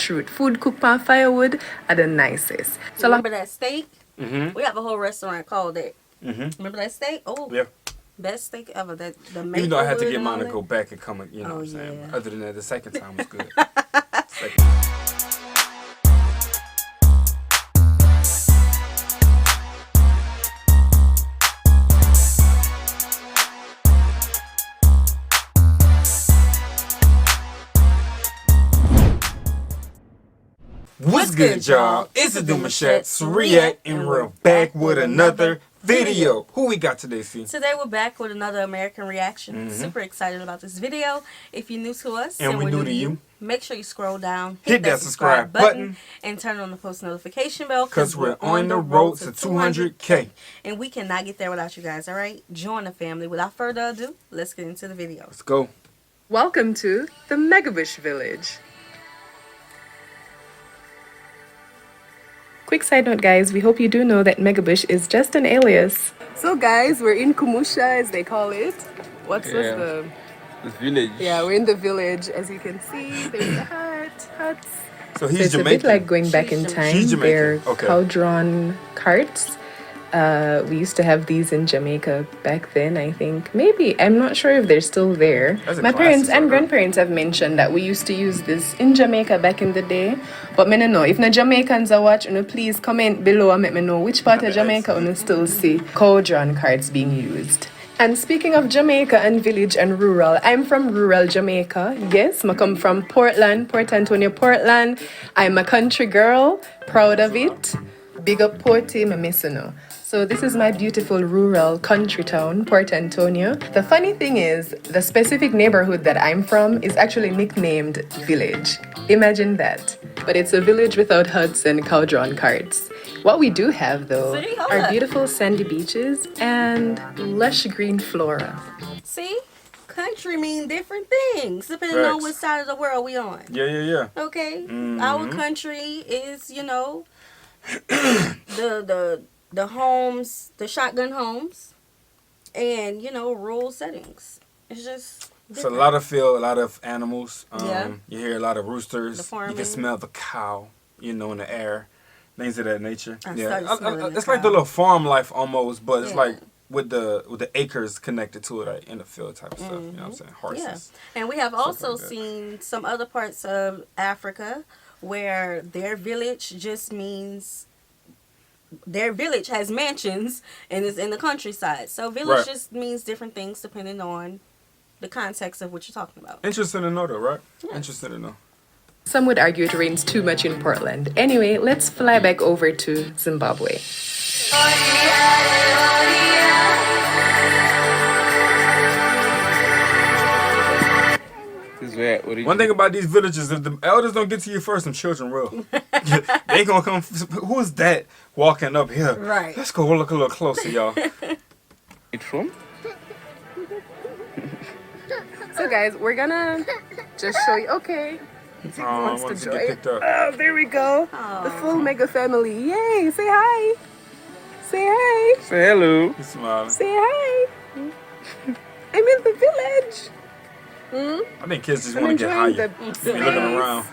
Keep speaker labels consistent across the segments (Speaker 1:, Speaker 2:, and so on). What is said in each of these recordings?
Speaker 1: truth. Food cooked on firewood are the nicest. So
Speaker 2: remember that steak? We have a whole restaurant called that. Remember that steak? Oh,
Speaker 3: yeah.
Speaker 2: Best steak ever. That the
Speaker 3: Even though I had to get mine to
Speaker 2: go.
Speaker 3: go back and come, you know
Speaker 2: Oh,
Speaker 3: what I'm saying?
Speaker 2: yeah.
Speaker 3: Other than that, the second time was good. Second. What's good, y'all? It's the Demouchets REACT, and we're back with another video. Who we got today, C?
Speaker 2: Today we're back with another American reaction. Super excited about this video. If you're new to us
Speaker 3: And we're new to you,
Speaker 2: make sure you scroll down,
Speaker 3: hit that subscribe button,
Speaker 2: and turn on the post notification bell
Speaker 3: because we're on the road to 200K.
Speaker 2: And we cannot get there without you guys, alright? Join the family. Without further ado, let's get into the video.
Speaker 3: Let's go.
Speaker 1: welcome to the Megabush Village. Quick side note, guys, we hope you do know that Megabush is just an alias. So guys, we're in Kumusha, as they call it. What's the
Speaker 3: village?
Speaker 1: Yeah, we're in the village. As you can see, there's a huts.
Speaker 3: So he's
Speaker 1: it's
Speaker 3: Jamaican.
Speaker 1: a bit like going back in time.
Speaker 3: She's Jamaican.
Speaker 1: They're
Speaker 3: Okay.
Speaker 1: cow-drawn carts. We used to have these in Jamaica back then, I think. Maybe. I'm not sure if they're still there. My parents and grandparents have mentioned that we used to use this in Jamaica back in the day. But I don't know. If no Jamaicans are watching, please comment below and let me know which part of Jamaica you still see cow-drawn carts being used. And speaking of Jamaica and village and rural, I'm from rural Jamaica. Yes, I come from Portland, Port Antonio, Portland. I'm a country girl, proud of it. Big up Porty, I miss you know. So this is my beautiful rural country town, Port Antonio. The funny thing is, the specific neighborhood that I'm from is actually nicknamed Village. Imagine that. But it's a village without huts and cow-drawn carts. What we do have, though, are beautiful sandy beaches and lush green flora.
Speaker 2: See? Country mean different things depending on what side of the world we on.
Speaker 3: Yeah.
Speaker 2: Okay? Our country is, you know, the homes, the shotgun homes, and, you know, rural settings. It's just different.
Speaker 3: It's a lot of field, a lot of animals.
Speaker 2: Yeah.
Speaker 3: You hear a lot of roosters.
Speaker 2: The farming.
Speaker 3: You can smell the cow, you know, in the air. Things of that nature. It's
Speaker 2: cow.
Speaker 3: like the little farm life almost, but it's like with the acres connected to it, like in the field type of stuff. You know what I'm saying? Horses.
Speaker 2: Yeah. And we have also seen some other parts of Africa where their village just means their village has mansions and is in the countryside. So village just means different things depending on the context of what you're talking about.
Speaker 3: Interesting to know though, right?
Speaker 2: Yes.
Speaker 3: Interesting to know.
Speaker 1: Some would argue it rains too much in Portland. Anyway, let's fly back over to Zimbabwe.
Speaker 3: One thing about these villages, if the elders don't get to you first, some children will. They gonna come. Who is that walking up here?
Speaker 2: Right.
Speaker 3: Let's go look a little closer, y'all.
Speaker 4: It from?
Speaker 1: So guys, we're gonna just show you. Okay.
Speaker 3: Wants to get picked up.
Speaker 1: Oh, there we go. The full mega family. Yay! Say hi. Say hi.
Speaker 4: Say hello.
Speaker 3: He's smiling.
Speaker 1: Say hi. I'm in the village.
Speaker 3: I think kids just want to get higher. Be looking around.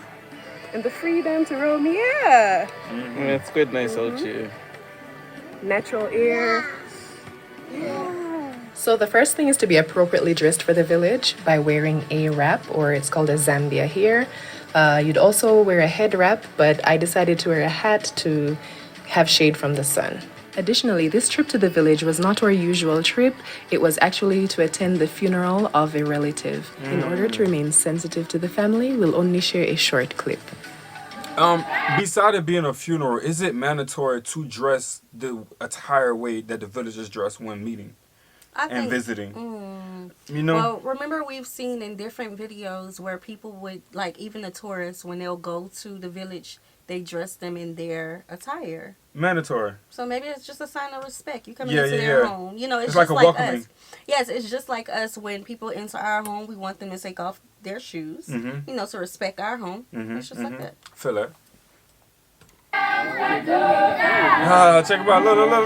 Speaker 1: And the freedom to roam. Yeah.
Speaker 4: It's quite nice out here.
Speaker 1: Natural air. So the first thing is to be appropriately dressed for the village by wearing a wrap, or it's called a Zambia here. You'd also wear a head wrap, but I decided to wear a hat to have shade from the sun. Additionally, this trip to the village was not our usual trip. It was actually to attend the funeral of a relative. In order to remain sensitive to the family, we'll only share a short clip.
Speaker 3: Beside it being a funeral, is it mandatory to dress the attire way that the villagers dress when meeting and visiting? You know?
Speaker 2: Well, remember we've seen in different videos where people would, like even the tourists, when they'll go to the village, they dress them in their attire.
Speaker 3: Mandatory.
Speaker 2: So maybe it's just a sign of respect. You come into their home. You know, it's
Speaker 3: like
Speaker 2: just
Speaker 3: a
Speaker 2: like
Speaker 3: welcoming.
Speaker 2: us. Yes, it's just like us when people enter our home, we want them to take off their shoes, you know, to respect our home. It's just like that.
Speaker 3: Feel that. Check it out. Look.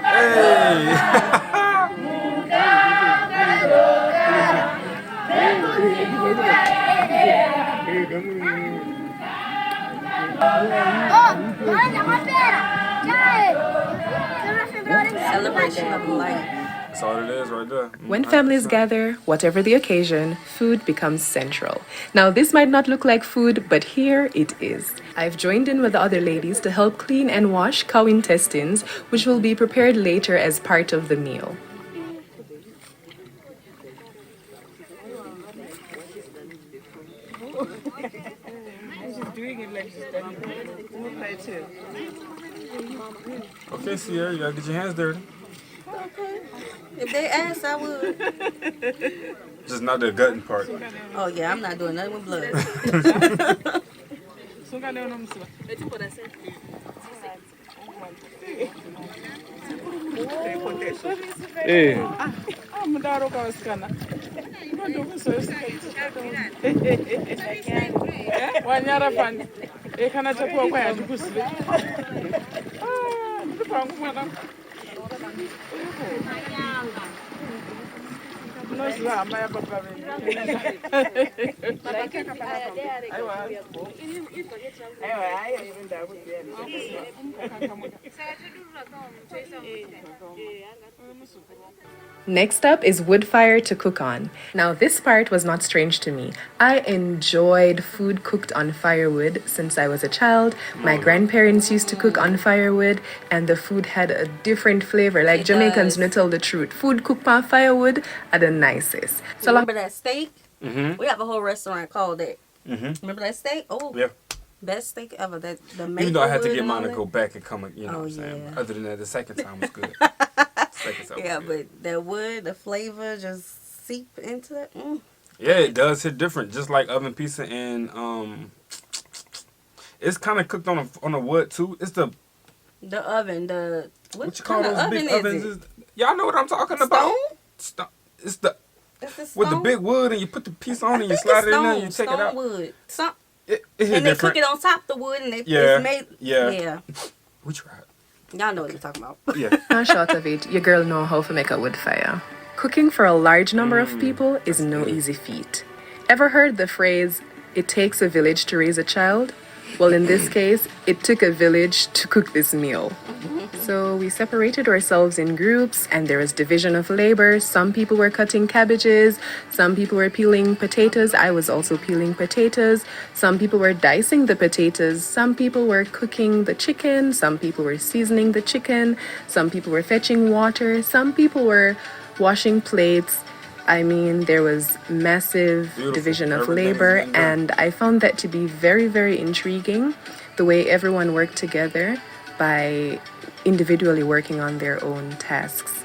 Speaker 3: Hey.
Speaker 2: Celebration of life.
Speaker 3: That's all it is right there.
Speaker 1: When families
Speaker 3: 100%.
Speaker 1: gather, whatever the occasion, food becomes central. Now, this might not look like food, but here it is. I've joined in with the other ladies to help clean and wash cow intestines, which will be prepared later as part of the meal.
Speaker 3: Okay, Sierra, you gotta get your hands dirty.
Speaker 2: Okay. If they ask, I would.
Speaker 3: Just not the gutting part.
Speaker 2: Oh yeah, I'm not doing nothing with blood.
Speaker 4: Hey.
Speaker 1: Next up is wood fire to cook on. Now, this part was not strange to me. I enjoyed food cooked on firewood since I was a child. My grandparents used to cook on firewood, and the food had a different flavor. Like
Speaker 2: It
Speaker 1: Jamaicans,
Speaker 2: does.
Speaker 1: no tell the truth. Food cooked on firewood are the nicest. So,
Speaker 2: Remember that steak?
Speaker 3: Mm-hmm.
Speaker 2: We have a whole restaurant called that.
Speaker 3: Mm-hmm.
Speaker 2: Remember that steak? Oh,
Speaker 3: Yeah.
Speaker 2: best steak ever. That the
Speaker 3: Even though I had to
Speaker 2: Maplewood
Speaker 3: get
Speaker 2: and
Speaker 3: mine
Speaker 2: all
Speaker 3: to
Speaker 2: that.
Speaker 3: go back and come, you know
Speaker 2: Oh,
Speaker 3: what I'm saying?
Speaker 2: yeah.
Speaker 3: Other than that, the second time was good. Second time
Speaker 2: Yeah,
Speaker 3: was good.
Speaker 2: but that wood, the flavor just seep into it.
Speaker 3: Yeah, it does hit different. Just like oven pizza and it's kind of cooked on a wood too. It's the
Speaker 2: The oven,
Speaker 3: what you call
Speaker 2: kind of
Speaker 3: those
Speaker 2: oven
Speaker 3: big
Speaker 2: is
Speaker 3: ovens?
Speaker 2: it?
Speaker 3: Y'all know what I'm talking
Speaker 2: Stone?
Speaker 3: about? It's the
Speaker 2: It's the
Speaker 3: with the
Speaker 2: stone?
Speaker 3: big wood and you put the piece
Speaker 2: I
Speaker 3: on and you
Speaker 2: think
Speaker 3: slide
Speaker 2: it's
Speaker 3: it in there
Speaker 2: stone,
Speaker 3: and you take it
Speaker 2: stone
Speaker 3: out.
Speaker 2: wood.
Speaker 3: It hit
Speaker 2: And they
Speaker 3: different.
Speaker 2: cook it on top of the wood and
Speaker 3: Yeah,
Speaker 2: it's made.
Speaker 3: yeah.
Speaker 2: Yeah.
Speaker 3: We tried.
Speaker 2: Y'all know what you're talking about.
Speaker 3: Yeah.
Speaker 1: not short of it, your girl know how to make a wood fire. Cooking for a large number of people is no
Speaker 3: good.
Speaker 1: easy feat. Ever heard the phrase, it takes a village to raise a child? Well, in this case, it took a village to cook this meal. So we separated ourselves in groups and there was division of labor. Some people were cutting cabbages, some people were peeling potatoes. I was also peeling potatoes. Some people were dicing the potatoes. Some people were cooking the chicken. Some people were seasoning the chicken. Some people were fetching water. Some people were washing plates. I mean, there was massive
Speaker 3: Beautiful.
Speaker 1: division of
Speaker 3: Everything's
Speaker 1: labor,
Speaker 3: been done.
Speaker 1: and I found that to be very, very intriguing, the way everyone worked together by individually working on their own tasks.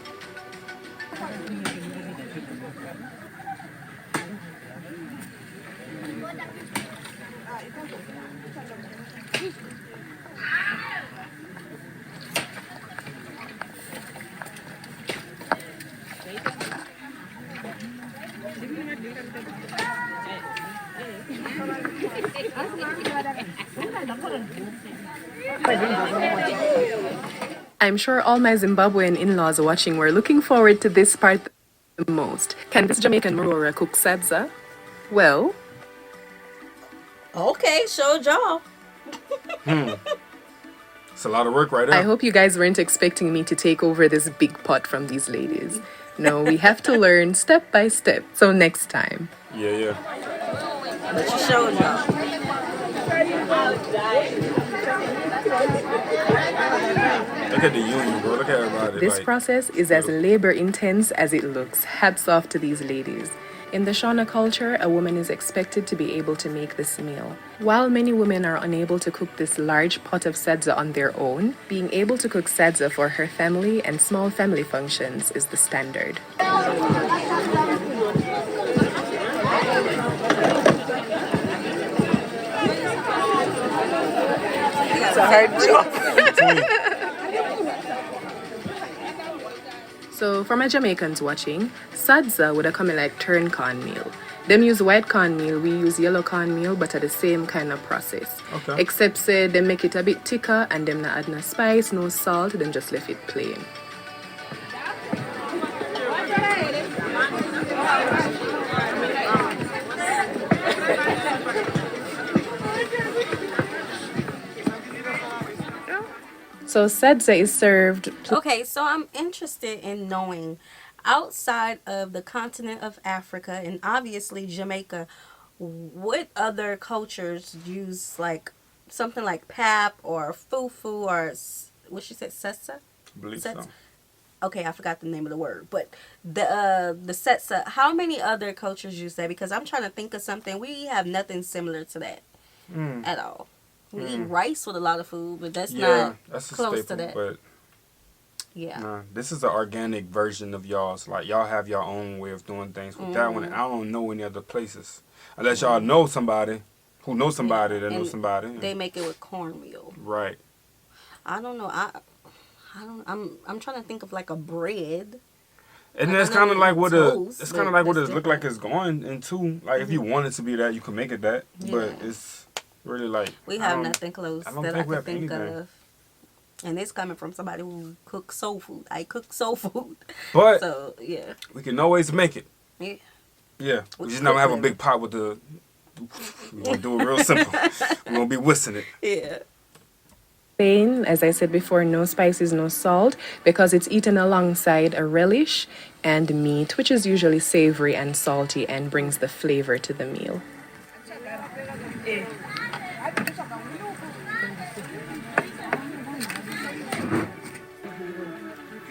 Speaker 1: I'm sure all my Zimbabwean in-laws watching were looking forward to this part the most. Can this Jamaican Marora cook sadza? Well,
Speaker 2: Okay, show job.
Speaker 3: It's a lot of work right there.
Speaker 1: I hope you guys weren't expecting me to take over this big pot from these ladies. No, we have to learn step by step. So next time.
Speaker 3: Yeah, yeah.
Speaker 2: But you showed job.
Speaker 3: Look at the union, bro. Look at everybody.
Speaker 1: This
Speaker 3: like,
Speaker 1: process is as labor intense as it looks. Hats off to these ladies. In the Shona culture, a woman is expected to be able to make this meal. While many women are unable to cook this large pot of sadza on their own, being able to cook sadza for her family and small family functions is the standard.
Speaker 2: It's a hard job.
Speaker 1: So for my Jamaicans watching, sadza would have come in like turn corn meal. Them use white corn meal, we use yellow corn meal, but at the same kind of process.
Speaker 3: Okay.
Speaker 1: Except say they make it a bit thicker and them not add no spice, no salt, them just left it plain. So sedza is served.
Speaker 2: Okay, so I'm interested in knowing, outside of the continent of Africa and obviously Jamaica, what other cultures use like something like pap or fufu or what she said, setsa?
Speaker 3: I believe so.
Speaker 2: Okay, I forgot the name of the word, but the setsa. How many other cultures use that? Because I'm trying to think of something. We have nothing similar to that at all. We eat rice with a lot of food, but that's not
Speaker 3: that's a
Speaker 2: close
Speaker 3: staple,
Speaker 2: to that.
Speaker 3: But
Speaker 2: yeah,
Speaker 3: nah, this is the organic version of y'all's. Like y'all have your own way of doing things. With that one, I don't know any other places unless y'all know somebody who knows somebody that knows somebody.
Speaker 2: They make it with cornmeal.
Speaker 3: Right.
Speaker 2: I don't know. I'm trying to think of like a bread.
Speaker 3: And that's kind of like what it's kind of like what it look like it's going into. Like if you want it to be that, you can make it that. Yeah. But it's really like
Speaker 2: we have nothing close that I can think
Speaker 3: anything.
Speaker 2: of. And it's coming from somebody who cooks soul food. I cook soul food.
Speaker 3: But
Speaker 2: so yeah,
Speaker 3: we can always make it.
Speaker 2: Yeah.
Speaker 3: Yeah. We just never have a big pot with the. We're gonna do it real simple. We're gonna be whisking it.
Speaker 2: Yeah.
Speaker 1: Plain, as I said before, no spices, no salt, because it's eaten alongside a relish and meat, which is usually savory and salty and brings the flavor to the meal.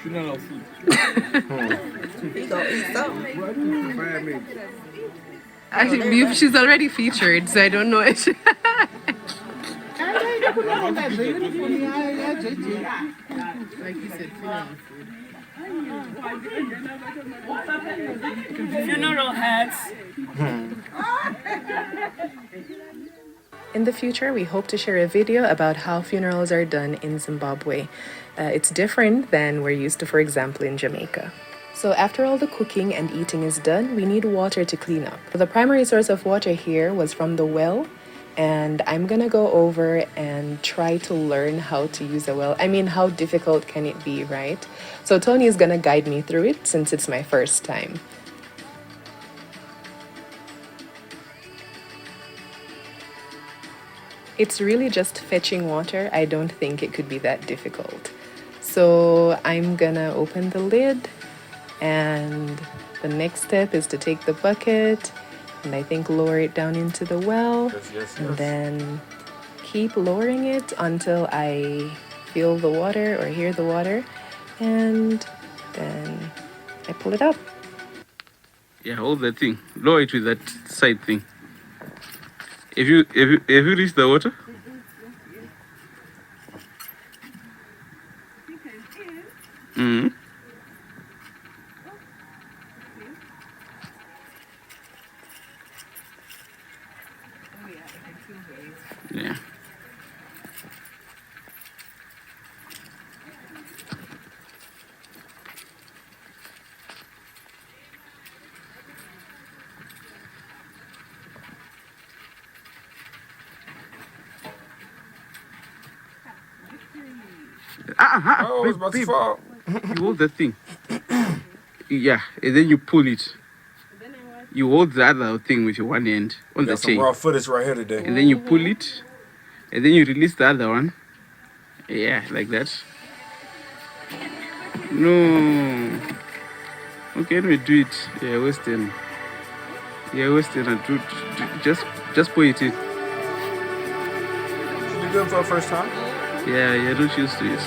Speaker 4: She not no food.
Speaker 2: You gonna eat something?
Speaker 1: Actually, she's already featured, so I don't know it.
Speaker 5: Like you said,
Speaker 2: funeral hats.
Speaker 1: In the future, we hope to share a video about how funerals are done in Zimbabwe. It's different than we're used to, for example, in Jamaica. So after all the cooking and eating is done, we need water to clean up. The primary source of water here was from the well, and I'm gonna go over and try to learn how to use a well. I mean, how difficult can it be, right? So Tony is gonna guide me through it since it's my first time. It's really just fetching water. I don't think it could be that difficult. So I'm gonna open the lid, and the next step is to take the bucket and I think lower it down into the well.
Speaker 3: Yes.
Speaker 1: And then keep lowering it until I feel the water or hear the water, and then I pull it up.
Speaker 4: Yeah, hold that thing. Lower it with that side thing. If you reach the water? Mm-hmm. Yeah.
Speaker 3: Oh, it's about to fall.
Speaker 4: You hold the thing. Yeah, and then you pull it. You hold the other thing with your one hand on the
Speaker 3: Got some
Speaker 4: chain.
Speaker 3: raw footage right here today.
Speaker 4: And then you pull it. And then you release the other one. Yeah, like that. No. Okay, let me do it. Yeah, Western. Yeah, Western. Just put it in.
Speaker 3: You good for a first time?
Speaker 4: Yeah, you're not used to it.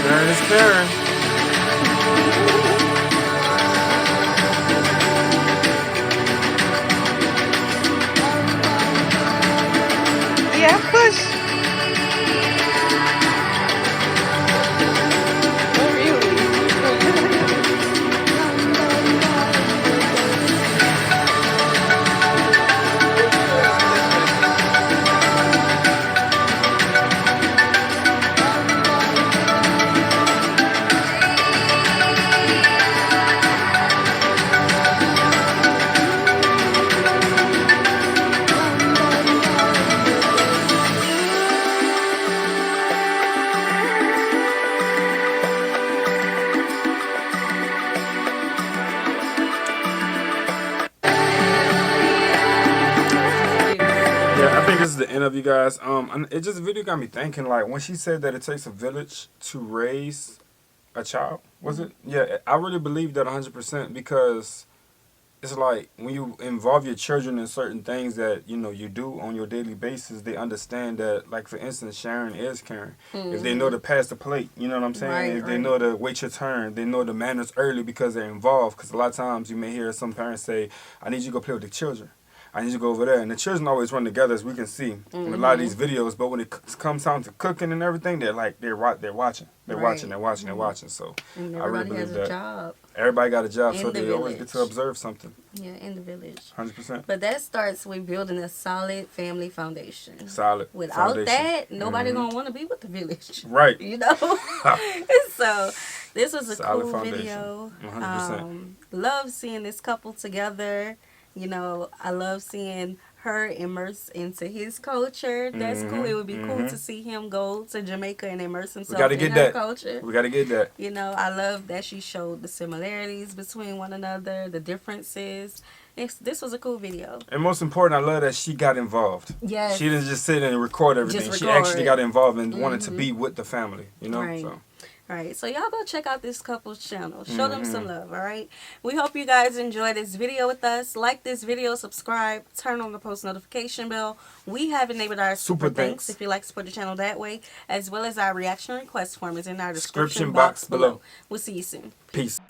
Speaker 3: Sharon is Karen. this is the end of you guys. It just video got me thinking. Like when she said that it takes a village to raise a child, was it? Yeah, I really believe that 100% because it's like when you involve your children in certain things that you do on your daily basis, they understand that. Like for instance, Sharon is Karen. If they know to pass the plate, you know what I'm saying.
Speaker 2: Right,
Speaker 3: if they know to wait your turn, they know the manners early because they're involved. Because a lot of times you may hear some parents say, "I need you to go play with the children. I need you to go over there," and the children always run together, as we can see in a lot of these videos. But when it comes time to cooking and everything, they're watching, they're watching. So
Speaker 2: and
Speaker 3: I really
Speaker 2: everybody
Speaker 3: believe
Speaker 2: has
Speaker 3: that
Speaker 2: a job.
Speaker 3: Everybody got a job,
Speaker 2: In
Speaker 3: so
Speaker 2: the
Speaker 3: they always get
Speaker 2: village.
Speaker 3: to observe something.
Speaker 2: Yeah, in the village.
Speaker 3: 100%.
Speaker 2: But that starts with building a solid family foundation.
Speaker 3: Solid.
Speaker 2: Without
Speaker 3: foundation.
Speaker 2: that, nobody gonna want to be with the village.
Speaker 3: Right.
Speaker 2: You know. So this was a
Speaker 3: Solid
Speaker 2: cool
Speaker 3: foundation.
Speaker 2: video.
Speaker 3: 100%.
Speaker 2: Love seeing this couple together. I love seeing her immerse into his culture. That's cool. It would be cool to see him go to Jamaica and immerse himself in her culture.
Speaker 3: We gotta get that.
Speaker 2: I love that she showed the similarities between one another, the differences. This was a cool video.
Speaker 3: And most important, I love that she got involved.
Speaker 2: Yes.
Speaker 3: She didn't just sit and record everything. She actually got involved and wanted to be with the family.
Speaker 2: Right.
Speaker 3: So.
Speaker 2: All right, so y'all go check out this couple's channel. Show them some love, all right? We hope you guys enjoy this video with us. Like this video, subscribe, turn on the post notification bell. We have enabled our super thanks if you like to support the channel that way, as well as our reaction request form is in our description box below. We'll see you soon.
Speaker 3: Peace.